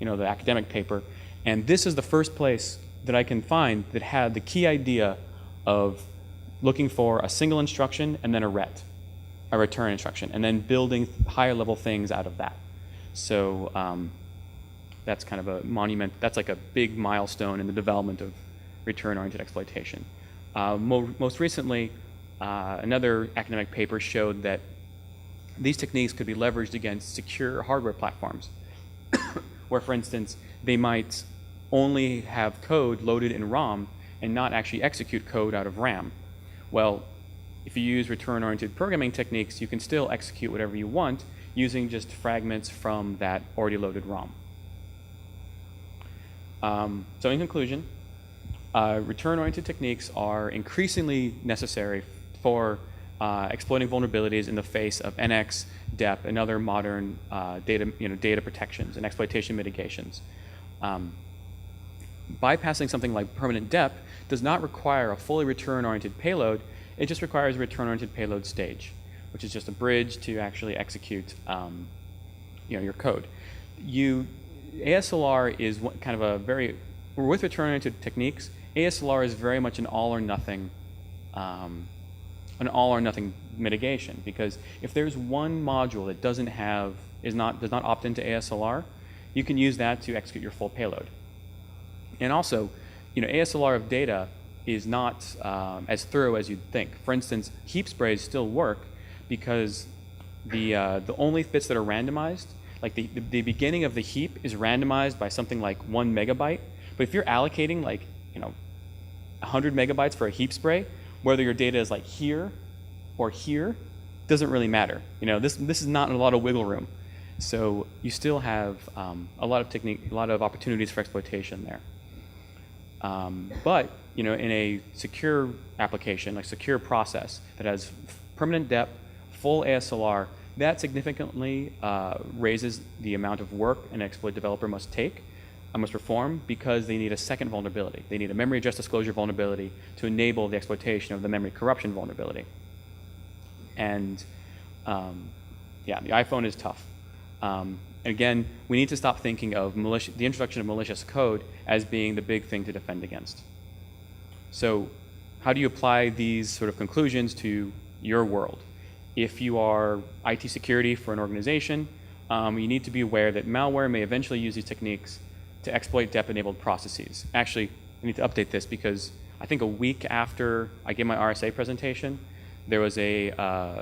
the academic paper. And this is the first place that I can find that had the key idea of looking for a single instruction and then a return instruction, and then building higher level things out of that. So that's kind of a monument. That's like a big milestone in the development of return-oriented exploitation. Most recently, another academic paper showed that these techniques could be leveraged against secure hardware platforms, where, for instance, they might only have code loaded in ROM and not actually execute code out of RAM. Well, if you use return-oriented programming techniques, you can still execute whatever you want using just fragments from that already loaded ROM. So in conclusion, return-oriented techniques are increasingly necessary for exploiting vulnerabilities in the face of NX, DEP, and other modern data protections and exploitation mitigations. Bypassing something like permanent DEP does not require a fully return-oriented payload. It just requires a return-oriented payload stage, which is just a bridge to actually execute your code. ASLR is kind of a with return-oriented techniques, ASLR is very much an all or nothing mitigation, because if there's one module that does not opt into ASLR, you can use that to execute your full payload. And also, ASLR of data is not as thorough as you'd think. For instance, heap sprays still work because the only bits that are randomized, like the beginning of the heap is randomized by something like 1 megabyte. But if you're allocating 100 megabytes for a heap spray, whether your data is like here or here, doesn't really matter. This is not a lot of wiggle room. So you still have a lot of opportunities for exploitation there. But in a secure application, like secure process that has permanent DEP, full ASLR, that significantly raises the amount of work an exploit developer must perform, because they need a second vulnerability. They need a memory address disclosure vulnerability to enable the exploitation of the memory corruption vulnerability. And the iPhone is tough. Again, we need to stop thinking of the introduction of malicious code as being the big thing to defend against. So how do you apply these sort of conclusions to your world? If you are IT security for an organization, you need to be aware that malware may eventually use these techniques to exploit DEP-enabled processes. Actually, I need to update this because I think a week after I gave my RSA presentation, there was a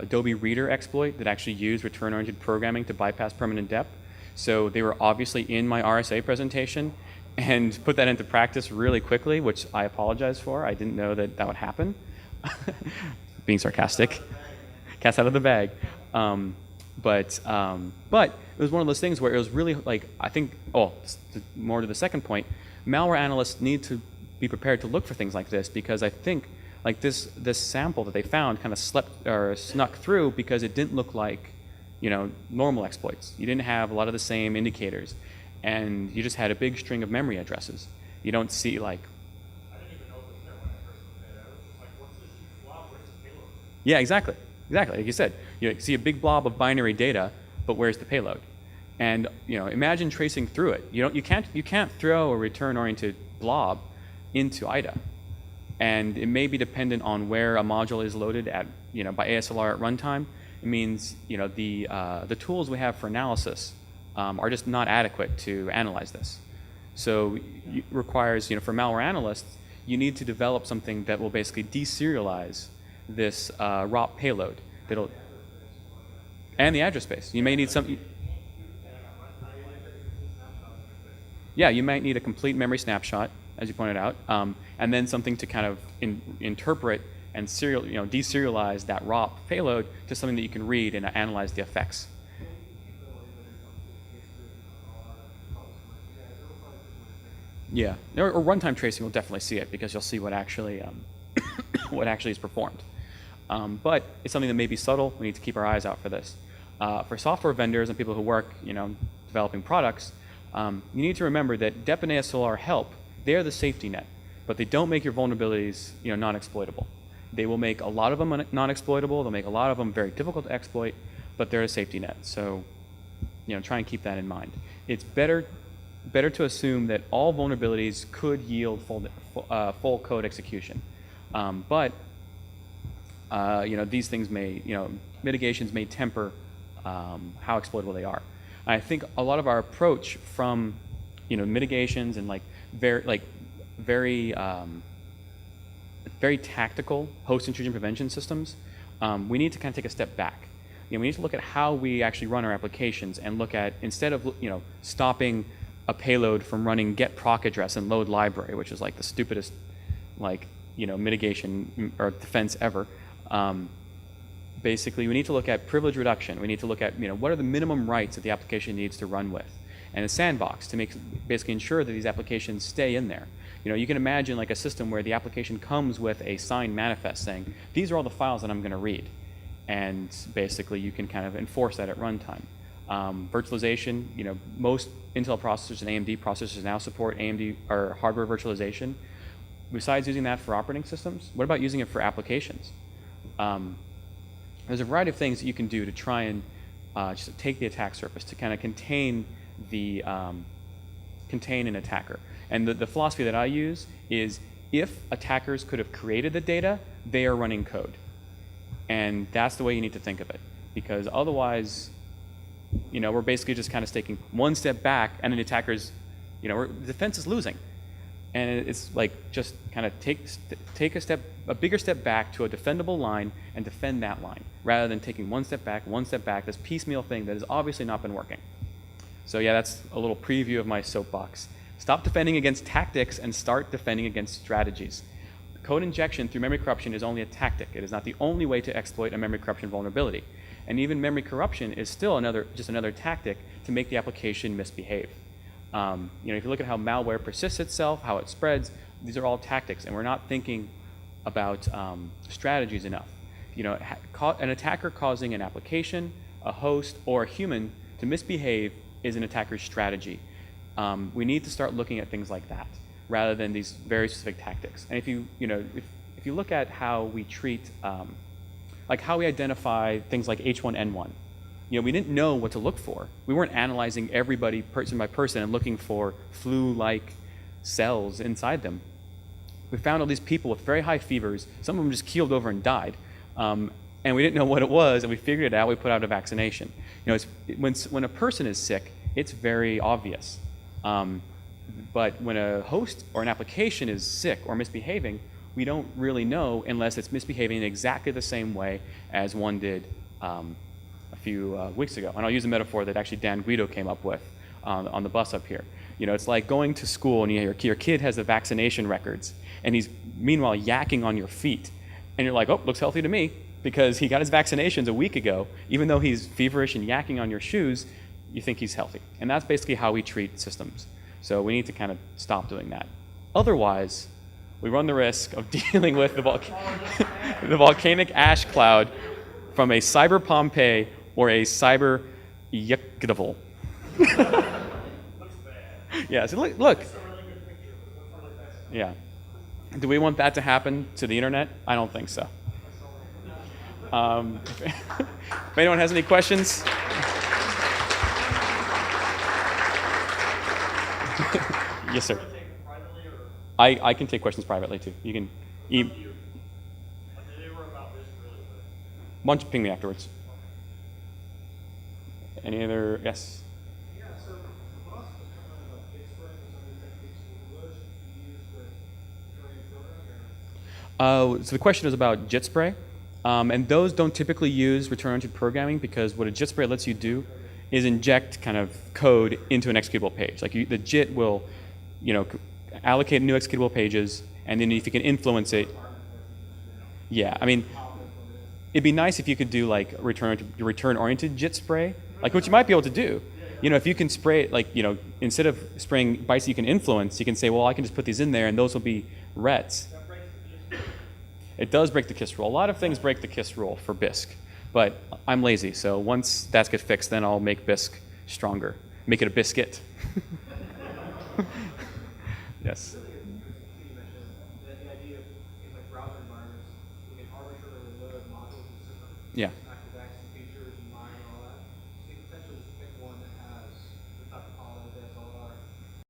Adobe Reader exploit that actually used return-oriented programming to bypass permanent DEP. So they were obviously in my RSA presentation and put that into practice really quickly, which I apologize for. I didn't know that would happen. Being sarcastic. Cat's out of the bag. But it was one of those things where it was really more to the second point, malware analysts need to be prepared to look for things like this, because I think this sample that they found kind of snuck through because it didn't look like normal exploits. You didn't have a lot of the same indicators, and you just had a big string of memory addresses. You don't see I didn't even know it was there when I first looked at it. I was just like, what's this huge blob? Where's the payload? Yeah, exactly. Like you said, you see a big blob of binary data, but where's the payload? And imagine tracing through it. You can't throw a return-oriented blob into IDA, and it may be dependent on where a module is loaded at by ASLR at runtime. It means the tools we have for analysis are just not adequate to analyze this. So it requires for malware analysts, you need to develop something that will basically deserialize this ROP payload and the address space. You may need some. Yeah, you might need a complete memory snapshot, as you pointed out, and then something to kind of interpret and deserialize that ROP payload to something that you can read and analyze the effects. Yeah, or runtime tracing will definitely see it, because you'll see what actually is performed. But it's something that may be subtle. We need to keep our eyes out for this. For software vendors and people who work, developing products, you need to remember that DEP and ASLR help. They are the safety net, but they don't make your vulnerabilities, non-exploitable. They will make a lot of them non-exploitable. They'll make a lot of them very difficult to exploit, but they're a safety net. So, try and keep that in mind. It's better better to assume that all vulnerabilities could yield full code execution. But these things may, mitigations may temper how exploitable they are. And I think a lot of our approach from, mitigations and very tactical host intrusion prevention systems, we need to kind of take a step back. We need to look at how we actually run our applications and look at, instead of stopping a payload from running get proc address and load library, which is like the stupidest mitigation or defense ever. Basically, we need to look at privilege reduction. We need to look at what are the minimum rights that the application needs to run with, and a sandbox to basically ensure that these applications stay in there. You can imagine like a system where the application comes with a signed manifest saying, these are all the files that I'm going to read. And basically, you can kind of enforce that at runtime. Virtualization, most Intel processors and AMD processors now support AMD or hardware virtualization. Besides using that for operating systems, what about using it for applications? There's a variety of things that you can do to try and just take the attack surface to kind of contain an attacker. And the philosophy that I use is, if attackers could have created the data, they are running code. And that's the way you need to think of it, because otherwise, we're basically just kind of taking one step back, and then the attackers, the defense is losing. And it's like just kind of take a bigger step back to a defendable line and defend that line, rather than taking one step back, this piecemeal thing that has obviously not been working. So yeah, that's a little preview of my soapbox. Stop defending against tactics and start defending against strategies. Code injection through memory corruption is only a tactic. It is not the only way to exploit a memory corruption vulnerability. And even memory corruption is still just another tactic to make the application misbehave. If you look at how malware persists itself, how it spreads, these are all tactics, and we're not thinking about strategies enough. An attacker causing an application, a host, or a human to misbehave is an attacker's strategy. We need to start looking at things like that, rather than these very specific tactics. And if you look at how we treat, like how we identify things like H1N1, we didn't know what to look for. We weren't analyzing everybody person by person and looking for flu-like cells inside them. We found all these people with very high fevers. Some of them just keeled over and died. And we didn't know what it was, and we figured it out. We put out a vaccination. When a person is sick, it's very obvious. But when a host or an application is sick or misbehaving, we don't really know unless it's misbehaving in exactly the same way as one did a few weeks ago. And I'll use a metaphor that actually Dan Guido came up with on the bus up here. It's like going to school and your kid has the vaccination records, and he's meanwhile yakking on your feet. And you're like, oh, looks healthy to me, because he got his vaccinations a week ago. Even though he's feverish and yakking on your shoes, you think he's healthy. And that's basically how we treat systems. So we need to kind of stop doing that. Otherwise, we run the risk of dealing with the volcanic ash cloud from a cyber Pompeii or a cyber Yucatable. Yeah, so look. Yeah. Do we want that to happen to the internet? I don't think so. If anyone has any questions. Yes, sir. I can take questions privately too. You can. Why don't you ping me afterwards? Any other? Yes. Yeah. So last was talking about exploring some of the techniques that words you use with return programming. So the question is about JIT spray, and those don't typically use return-oriented programming, because what a JIT spray lets you do is inject kind of code into an executable page. Like the JIT will, allocate new executable pages, and then if you can influence it, yeah. I mean, it'd be nice if you could do like return-oriented JIT spray, like what you might be able to do. If you can spray it, like instead of spraying bytes that you can influence, you can say, well, I can just put these in there, and those will be rets. It does break the KISS rule. A lot of things break the KISS rule for BISC, but I'm lazy, so once that gets fixed, then I'll make BISC stronger. Make it a biscuit. Yes. The idea of in browser environments, you can arbitrarily load modules in the system. Yeah.